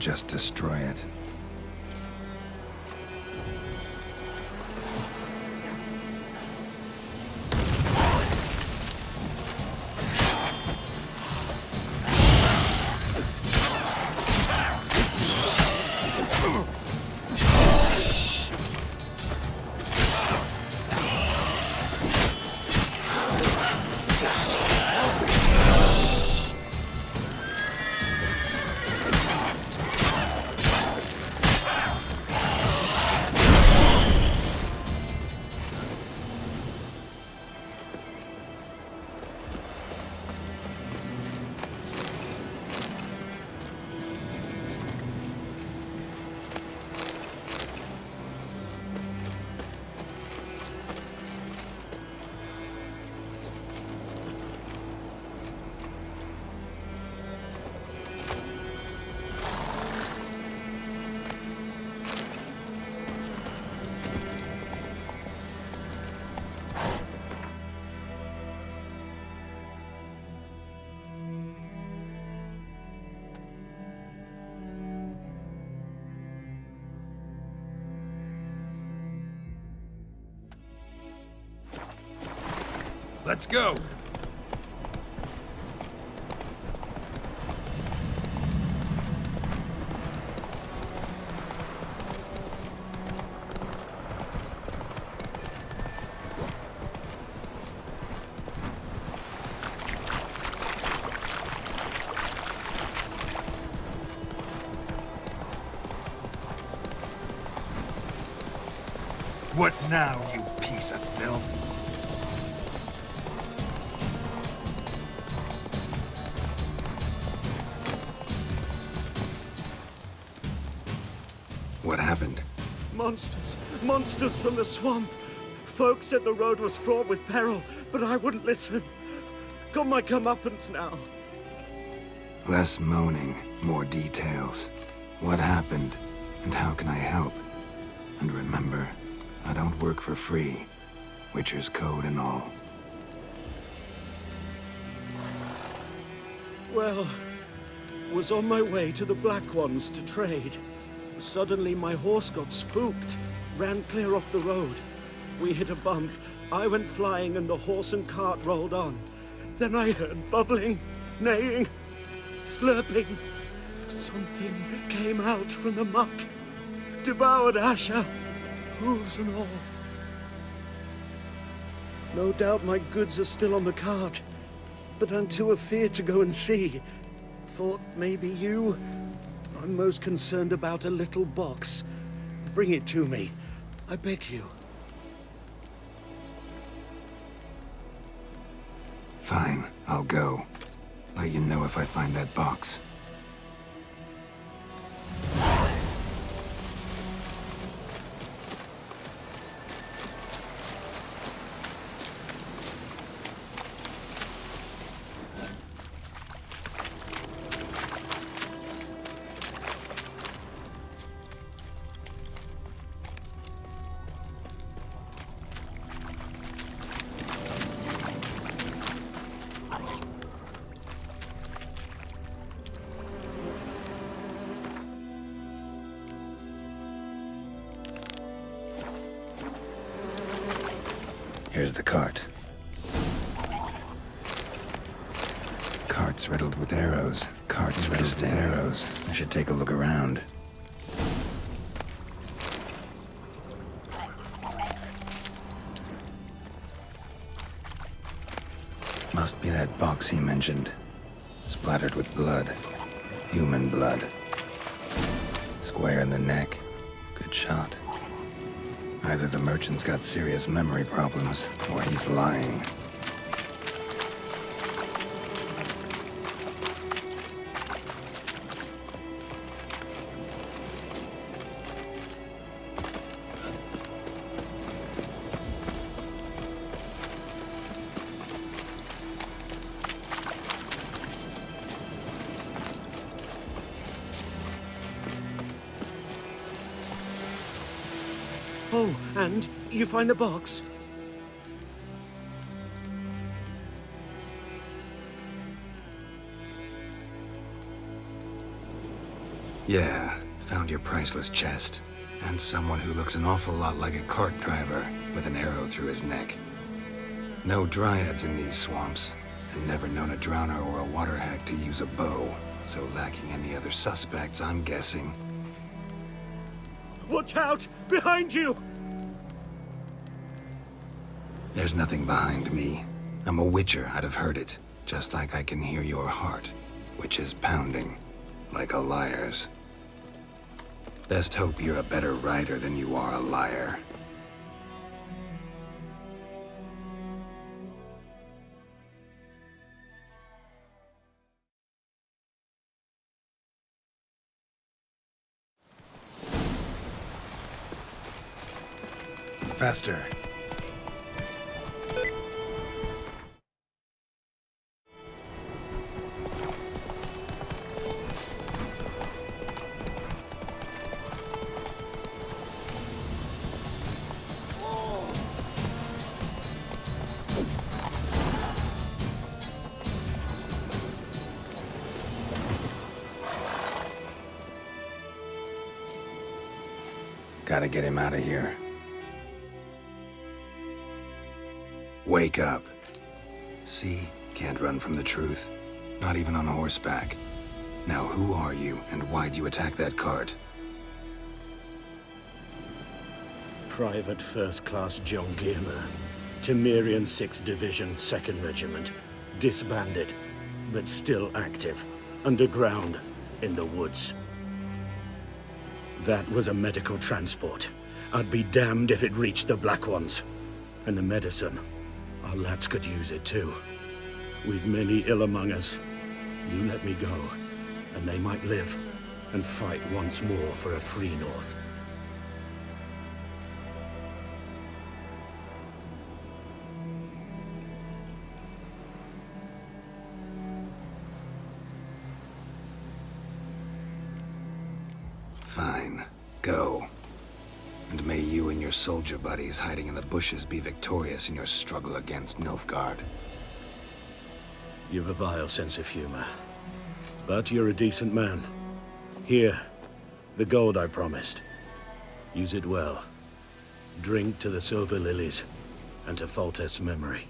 just destroy it. Let's go! What now, you piece of filth? What happened? Monsters. Monsters from the swamp. Folks said the road was fraught with peril, but I wouldn't listen. Got my comeuppance now. Less moaning, more details. What happened, and how can I help? And remember, I don't work for free. Witcher's code and all. Well, was on my way to the Black Ones to trade. Suddenly my horse got spooked, ran clear off the road. We hit a bump, I went flying and the horse and cart rolled on. Then I heard bubbling, neighing, slurping. Something came out from the muck, devoured Asher, hooves and all. No doubt my goods are still on the cart, but I'm too afeard to go and see. Thought maybe you... I'm most concerned about a little box. Bring it to me. I beg you. Fine, I'll go. Let you know if I find that box. Here's the cart. Cart's riddled with arrows. Cart's riddled with arrows. I should take a look around. Must be that box he mentioned. Splattered with blood. Human blood. Square in the neck. Good shot. Either the merchant's got serious memory problems, or he's lying. Oh, and you find the box? Yeah, found your priceless chest. And someone who looks an awful lot like a cart driver with an arrow through his neck. No dryads in these swamps, and never known a drowner or a water hack to use a bow. So lacking any other suspects, I'm guessing. Watch out! Behind you! There's nothing behind me. I'm a witcher, I'd have heard it. Just like I can hear your heart, which is pounding, like a liar's. Best hope you're a better writer than you are a liar. Faster. Gotta get him out of here. Wake up. See? Can't run from the truth. Not even on horseback. Now who are you, and why'd you attack that cart? Private First Class John Giermer, Temerian 6th Division, 2nd Regiment. Disbanded, but still active. Underground, in the woods. That was a medical transport. I'd be damned if it reached the Black Ones. And the medicine, our lads could use it too. We've many ill among us. You let me go, and they might live, and fight once more for a free North. Fine. Go. And may you and your soldier buddies hiding in the bushes be victorious in your struggle against Nilfgaard. You've a vile sense of humor. But you're a decent man. Here, the gold I promised. Use it well. Drink to the silver lilies, and to Foltest's memory.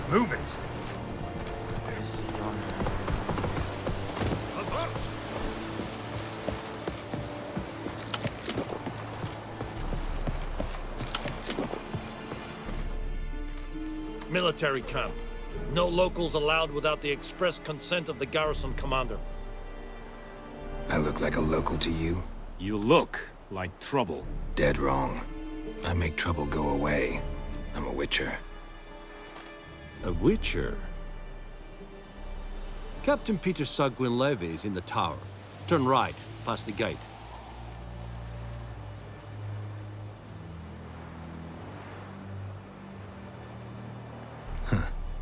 Move it! Is he yonder? Avert! Military camp. No locals allowed without the express consent of the garrison commander. I look like a local to you? You look like trouble. Dead wrong. I make trouble go away. I'm a witcher. A witcher? Captain Peter Sagwin Levy is in the tower. Turn right, past the gate.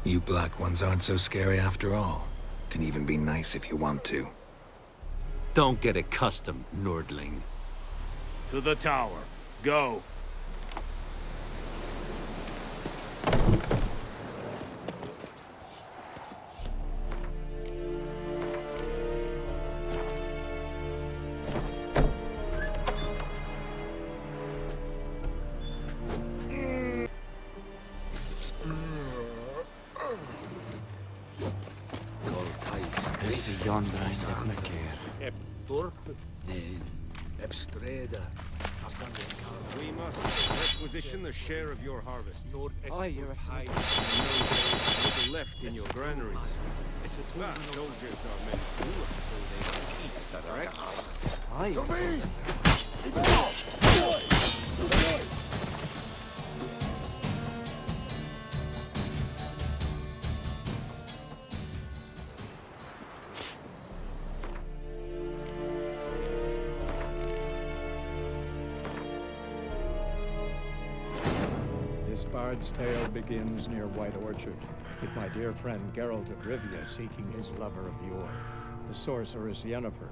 You black ones aren't so scary after all. Can even be nice if you want to. Don't get accustomed, Nordling. To the tower. Go. Is he yonder in Deathmatch? We must requisition the share of your harvest. Aye, Your Excellency. Little left in your granaries. But soldiers are meant to work, so they must eat, is that correct? Aye, Your Excellency. This bard's tale begins near White Orchard, with my dear friend Geralt of Rivia seeking his lover of yore, the sorceress Yennefer.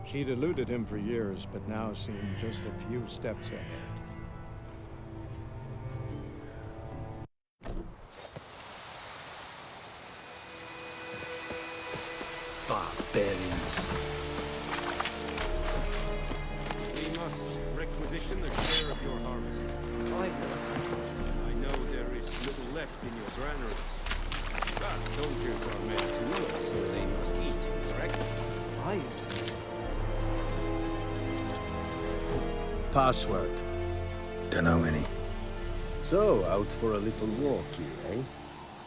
She'd eluded him for years, but now seemed just a few steps ahead. Barbarians. We must requisition the share of your harvest. Aye, Your Excellency. I know there is little left in your granaries. But soldiers are meant to work, so they must eat, correct? Aye, Your Excellency. Password. Dunno any. So, out for a little walk here, eh?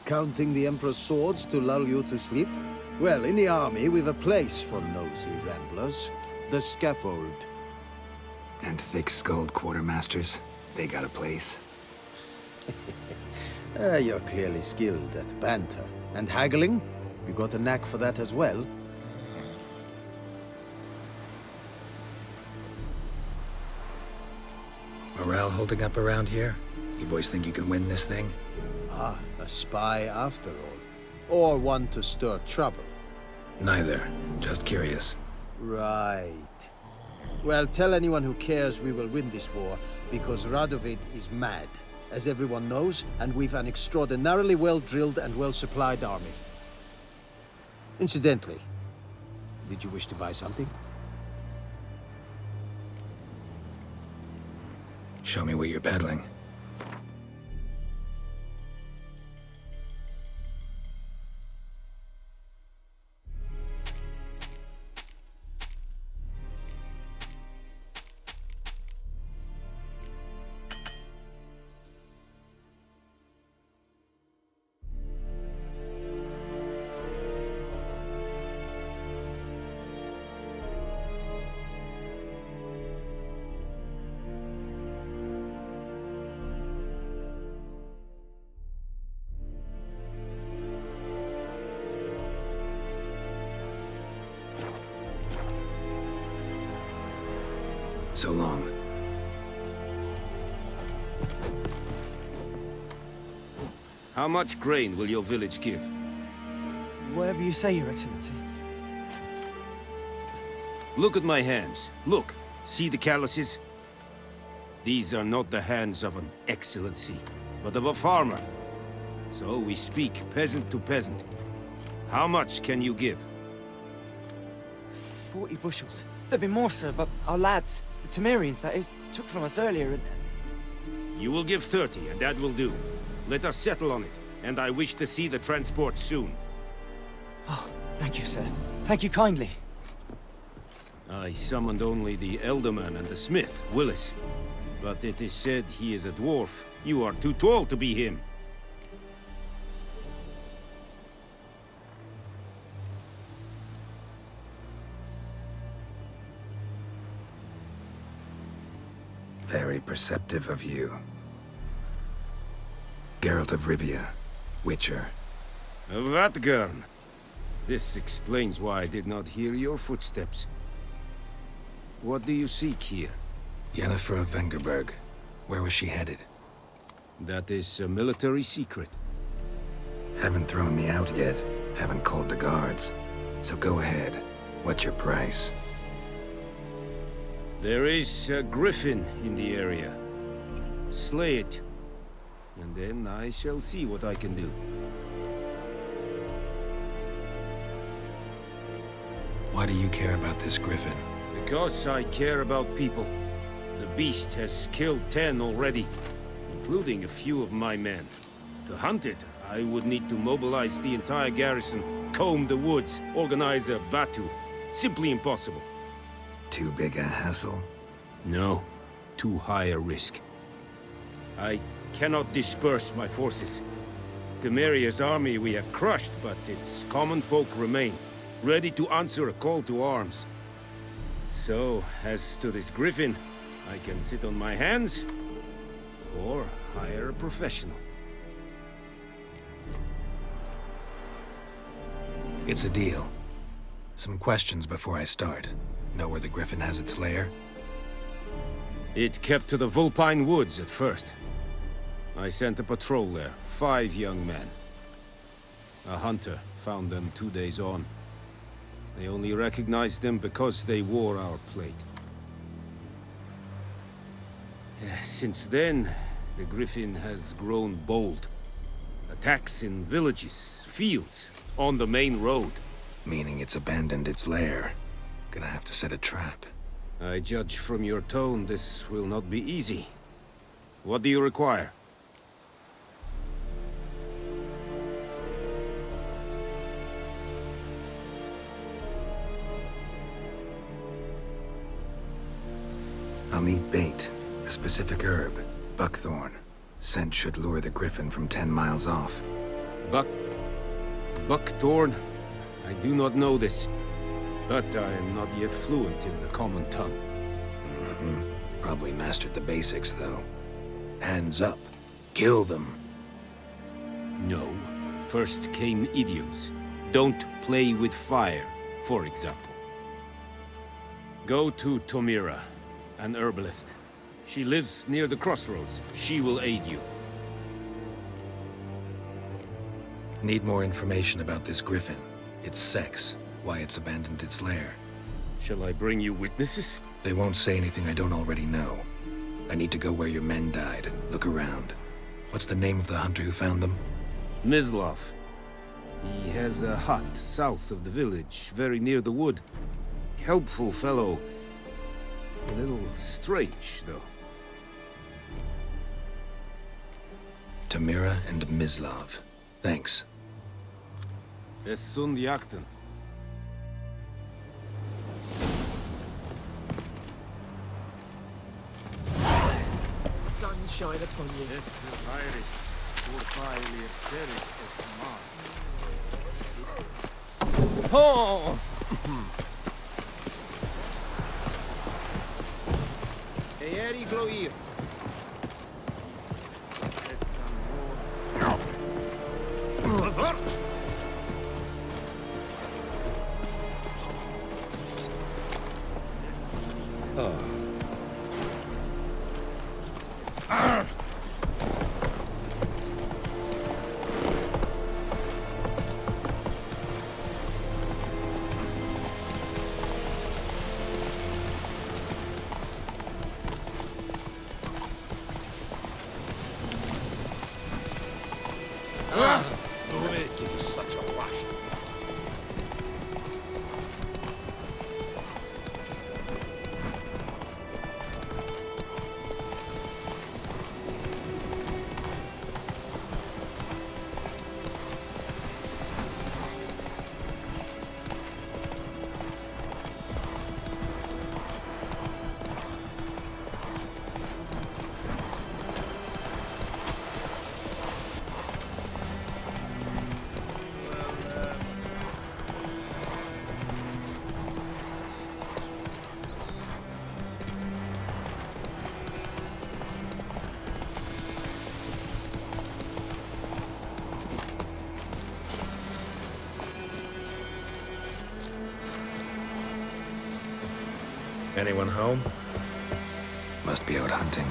Counting the Emperor's swords to lull you to sleep? Well, in the army, we've a place for nosy ramblers. The scaffold. And thick-skulled quartermasters. They got a place. You're clearly skilled at banter. And haggling? You got a knack for that as well? Morale holding up around here? You boys think you can win this thing? Ah, a spy after all. Or one to stir trouble. Neither. Just curious. Right. Well, tell anyone who cares we will win this war, because Radovid is mad, as everyone knows, and we've an extraordinarily well-drilled and well-supplied army. Incidentally, did you wish to buy something? Show me what you're peddling. So long. How much grain will your village give? Whatever you say, Your Excellency. Look at my hands. Look. See the calluses? These are not the hands of an excellency, but of a farmer. So we speak peasant to peasant. How much can you give? 40 bushels. There'd be more, sir, but our lads, the Temerians, that is, took from us earlier and... You will give 30, and that will do. Let us settle on it, and I wish to see the transport soon. Oh, thank you, sir. Thank you kindly. I summoned only the Elderman and the smith, Willis. But it is said he is a dwarf. You are too tall to be him. Very perceptive of you. Geralt of Rivia, Witcher. Vatgern! This explains why I did not hear your footsteps. What do you seek here? Yennefer of Vengerberg. Where was she headed? That is a military secret. Haven't thrown me out yet. Haven't called the guards. So go ahead. What's your price? There is a Griffin in the area. Slay it. And then I shall see what I can do. Why do you care about this Griffin? Because I care about people. The beast has killed 10 already, including a few of my men. To hunt it, I would need to mobilize the entire garrison, comb the woods, organize a batu. Simply impossible. Too big a hassle? No, too high a risk. I cannot disperse my forces. Temeria's army we have crushed, but its common folk remain, ready to answer a call to arms. So, as to this Griffin, I can sit on my hands, or hire a professional. It's a deal. Some questions before I start. Know where the Griffin has its lair? It kept to the Vulpine Woods at first. I sent a patrol there, 5 young men. A hunter found them 2 days on. They only recognized them because they wore our plate. Since then, the Griffin has grown bold. Attacks in villages, fields, on the main road. Meaning it's abandoned its lair. Gonna have to set a trap. I judge from your tone this will not be easy. What do you require? I'll need bait. A specific herb. Buckthorn. Scent should lure the Griffin from 10 miles off. Buckthorn? I do not know this. But I am not yet fluent in the common tongue. Probably mastered the basics, though. Hands up. Kill them. No. First came idioms. Don't play with fire, for example. Go to Tomira, an herbalist. She lives near the crossroads. She will aid you. Need more information about this Griffin. Its sex. Why it's abandoned its lair. Shall I bring you witnesses? They won't say anything I don't already know. I need to go where your men died. Look around. What's the name of the hunter who found them? Mislav. He has a hut south of the village, very near the wood. Helpful fellow. A little strange, though. Tamira and Mislav. Thanks. Es sunt jakten. Sunshine upon you. Es heilig. Urpailir serit es mar. Oh! Eeri gloir. Es amor. Anyone home? Must be out hunting.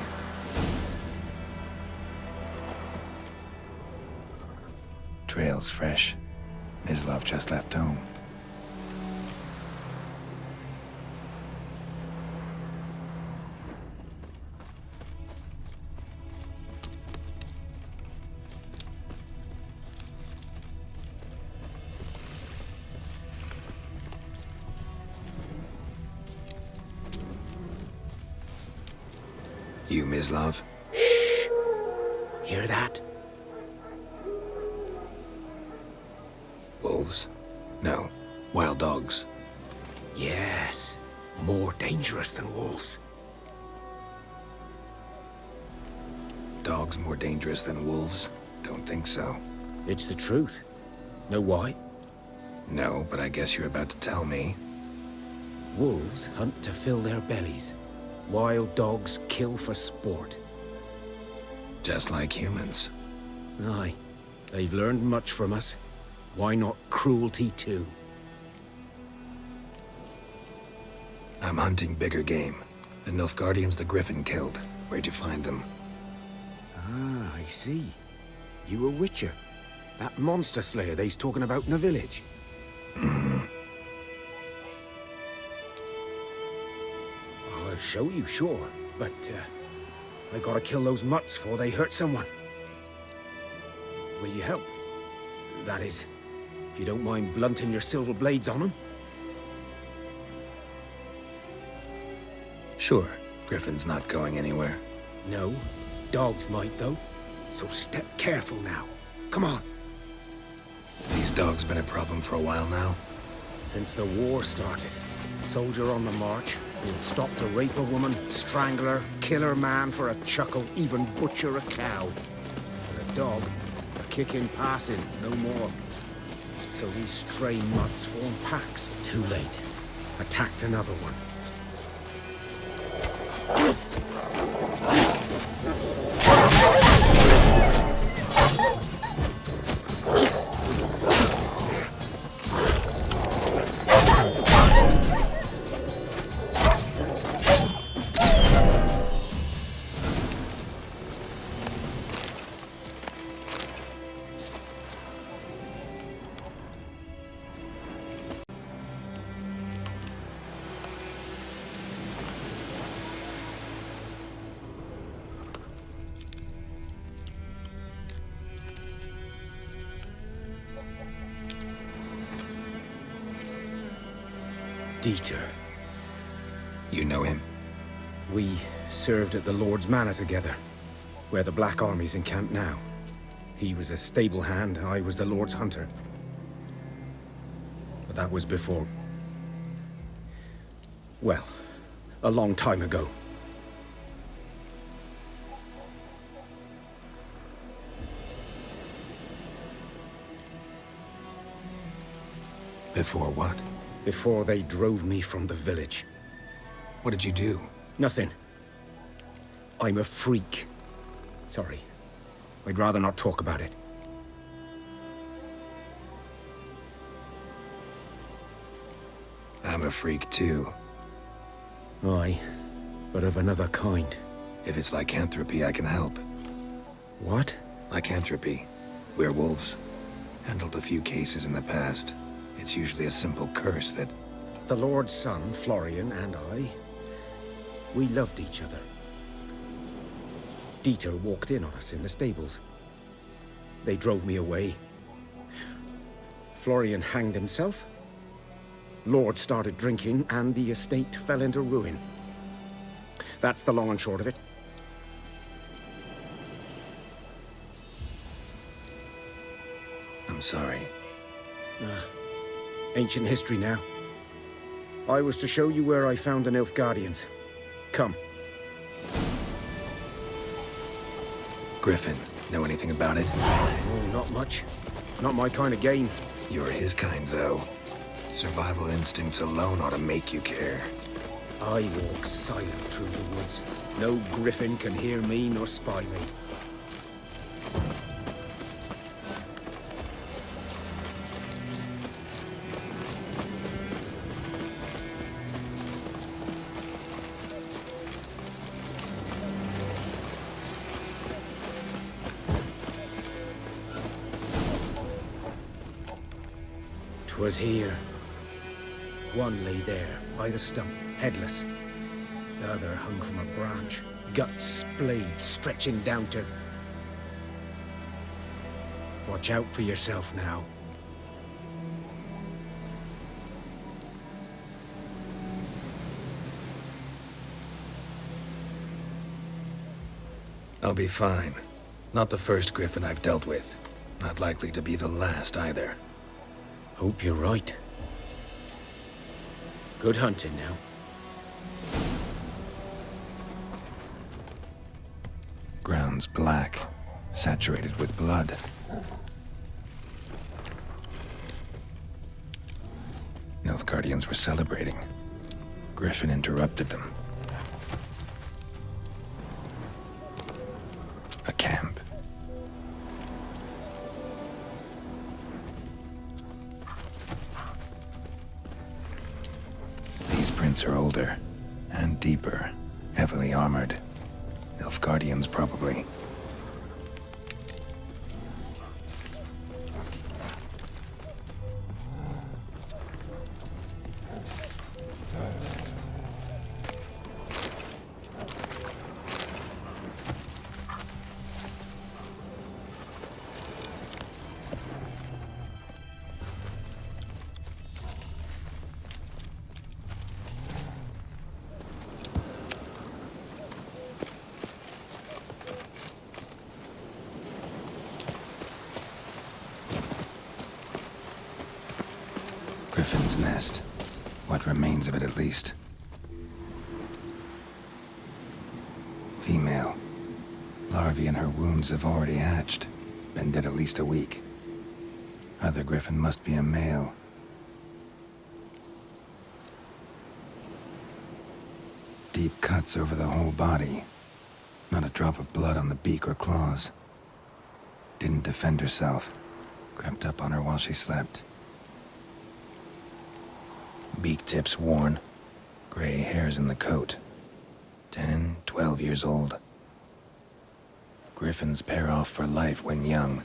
Trail's fresh. Mislav just left home. You, Mislav? Hear that? Wolves? No. Wild dogs. Yes. More dangerous than wolves. Dogs more dangerous than wolves? Don't think so. It's the truth. Know why? No, but I guess you're about to tell me. Wolves hunt to fill their bellies. Wild dogs kill for sport. Just like humans. Aye. They've learned much from us. Why not cruelty too? I'm hunting bigger game. The Nilfgaardians the Griffin killed. Where'd you find them? Ah, I see. You a witcher. That monster slayer they's talking about in the village. I'll show you, sure. But, I gotta kill those mutts before they hurt someone. Will you help? That is, if you don't mind blunting your silver blades on them. Sure. Griffin's not going anywhere. No. Dogs might, though. So step careful now. Come on. These dogs been a problem for a while now. Since the war started. Soldier on the march. He'll stop to rape a woman, strangle her, kill her man for a chuckle, even butcher a cow. But a dog, a kick in passing, no more. So these stray mutts form packs. Too late. Attacked another one. Dieter. You know him? We served at the Lord's Manor together, where the Black Army's encamped now. He was a stable hand, I was the Lord's hunter. But that was before... well, a long time ago. Before what? Before they drove me from the village. What did you do? Nothing. I'm a freak. Sorry. I'd rather not talk about it. I'm a freak too. Aye, but of another kind. If it's lycanthropy, I can help. What? Lycanthropy. Werewolves. Handled a few cases in the past. It's usually a simple curse that... The Lord's son, Florian, and I... we loved each other. Dieter walked in on us in the stables. They drove me away. Florian hanged himself. Lord started drinking, and the estate fell into ruin. That's the long and short of it. I'm sorry. Ancient history now. I was to show you where I found the Nilfgaardians. Come. Griffin, know anything about it? Oh, not much. Not my kind of game. You're his kind, though. Survival instincts alone ought to make you care. I walk silent through the woods. No Griffin can hear me nor spy me. 'Twas here. One lay there, by the stump, headless. The other hung from a branch, guts splayed, stretching down to... Watch out for yourself now. I'll be fine. Not the first Griffin I've dealt with. Not likely to be the last either. Hope you're right. Good hunting now. Ground's black, saturated with blood. Nilfgaardians were celebrating. Griffin interrupted them. A camp. These prints are older and deeper, heavily armored. Nilfgaardians, probably. Griffin's nest. What remains of it, at least. Female. Larvae in her wounds have already hatched. Been dead at least a week. Other Griffin must be a male. Deep cuts over the whole body. Not a drop of blood on the beak or claws. Didn't defend herself. Crept up on her while she slept. Beak tips worn. Gray hairs in the coat. 10, 12 years old. Griffins pair off for life when young.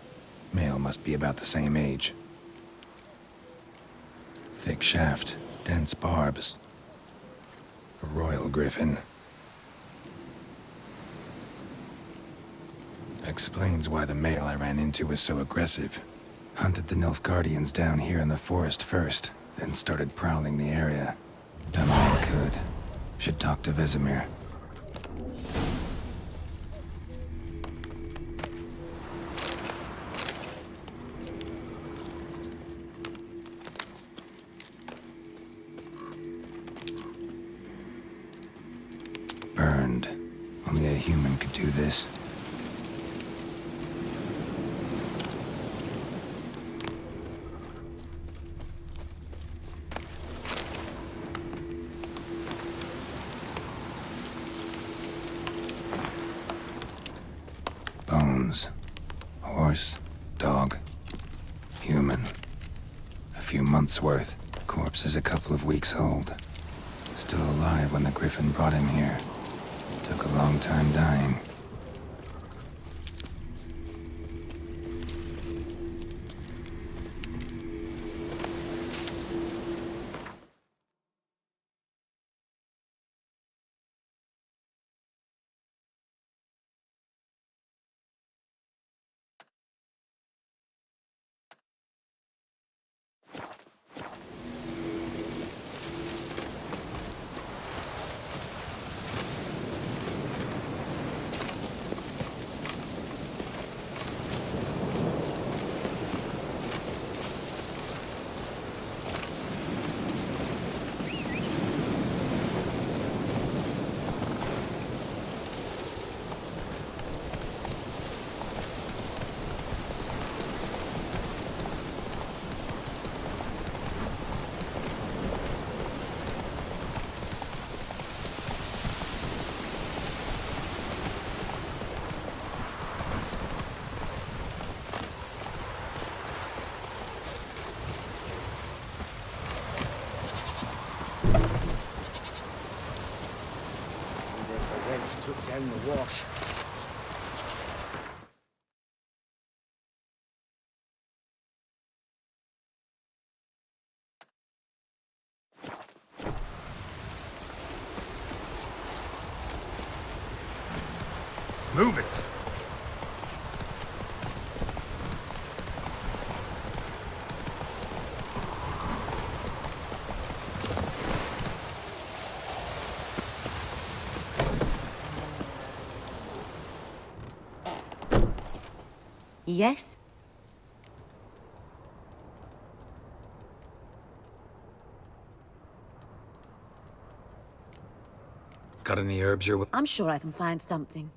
Male must be about the same age. Thick shaft, dense barbs. A royal griffin. Explains why the male I ran into was so aggressive. Hunted the Nilfgaardians down here in the forest first, then started prowling the area. Done all I could. Should talk to Vesemir. Burned. Only a human could do this. Bones. Horse, dog, human. A few months' worth. Corpse is a couple of weeks old. Still alive when the Griffin brought him here. Took a long time dying. Took down the wash. Move it! Yes? Got any herbs you're... I'm sure I can find something.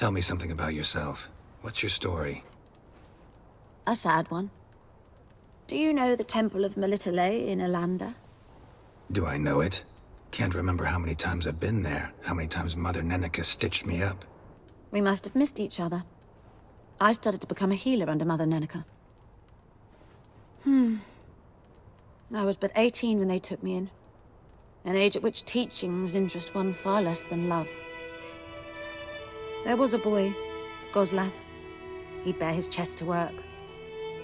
Tell me something about yourself. What's your story? A sad one. Do you know the Temple of Melitele in Alanda? Do I know it? Can't remember how many times I've been there, how many times Mother Nenica stitched me up. We must have missed each other. I started to become a healer under Mother Nenica. I was but 18 when they took me in. An age at which teachings interest one far less than love. There was a boy, Goslav. He'd bare his chest to work.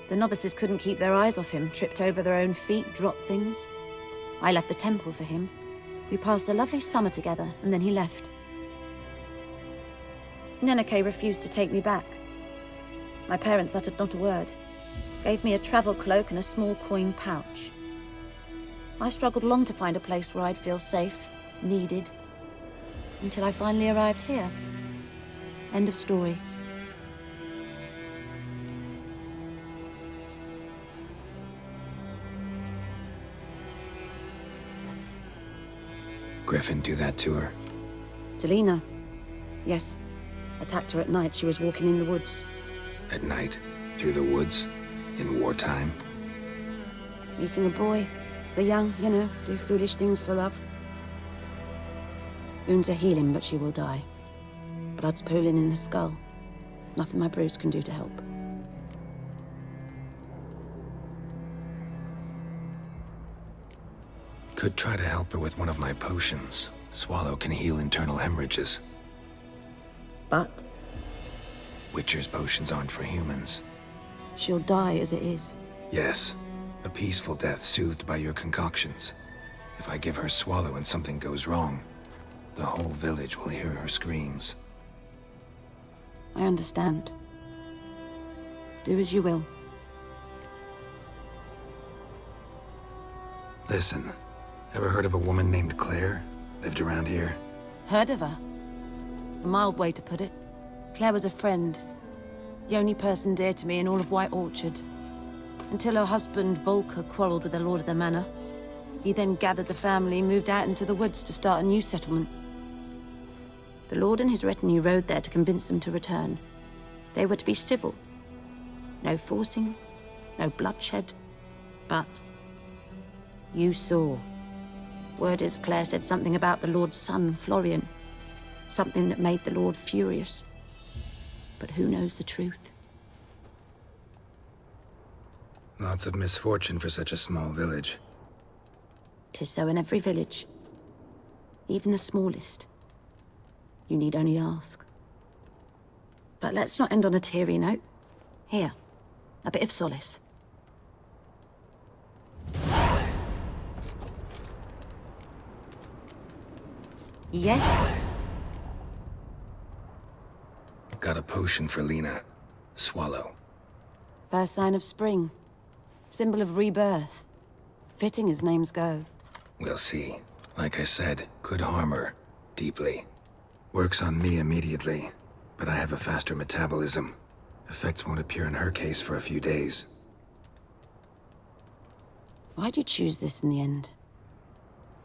The novices couldn't keep their eyes off him, tripped over their own feet, dropped things. I left the temple for him. We passed a lovely summer together, and then he left. Nenike refused to take me back. My parents uttered not a word, gave me a travel cloak and a small coin pouch. I struggled long to find a place where I'd feel safe, needed, until I finally arrived here. End of story. Griffin do that to her? Delina. Yes. Attacked her at night. She was walking in the woods. At night? Through the woods? In wartime? Meeting a boy. The young, you know, do foolish things for love. Wounds are healing, but she will die. Blood's pooling in her skull. Nothing my bruise can do to help. Could try to help her with one of my potions. Swallow can heal internal hemorrhages. But Witcher's potions aren't for humans. she'll die as it is. Yes. A peaceful death soothed by your concoctions. If I give her Swallow and something goes wrong, the whole village will hear her screams. I understand. Do as you will. Listen, ever heard of a woman named Claire? Lived around here? Heard of her? A mild way to put it. Claire was a friend. The only person dear to me in all of White Orchard. Until her husband, Volker, quarreled with the lord of the manor. He then gathered the family, moved out into the woods to start a new settlement. The lord and his retinue rode there to convince them to return. They were to be civil. No forcing, no bloodshed. But you saw. Word is Claire said something about the lord's son, Florian. Something that made the lord furious. But who knows the truth? Lots of misfortune for such a small village. 'Tis so in every village. Even the smallest. You need only ask. But let's not end on a teary note. Here, a bit of solace. Yes? Got a potion for Lena. Swallow. First sign of spring. Symbol of rebirth. Fitting as names go. We'll see. Like I said, could harm her. Deeply. Works on me immediately, but I have a faster metabolism. Effects won't appear in her case for a few days. Why'd you choose this in the end?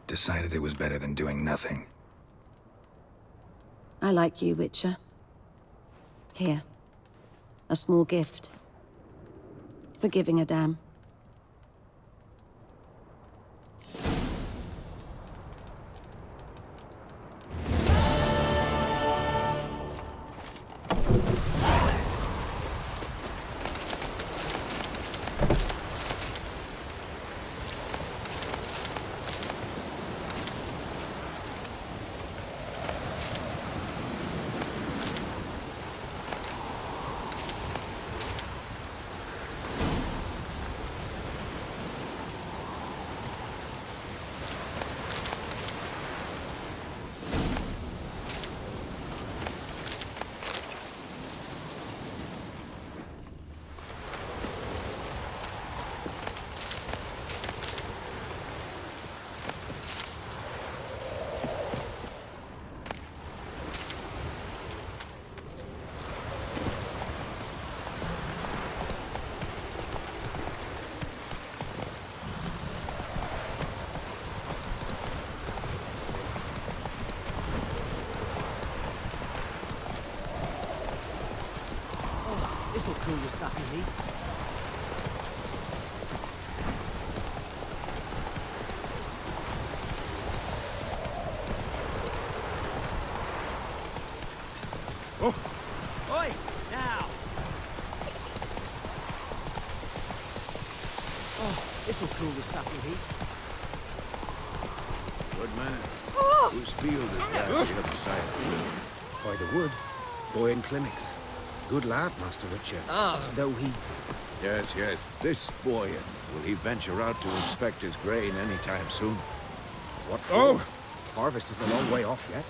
Decided it was better than doing nothing. I like you, Witcher. Here. A small gift. For giving a damn. This'll cool the stuffy heat. Oi! Now! Oh, this'll cool the stuffy heat. Good man. Whose field is that the other side? By the wood. Boy in clinics. Good lad, Master Richard. Though he... Yes, yes, this Boyan. Will he venture out to inspect his grain anytime soon? What for? Harvest is a long way off yet.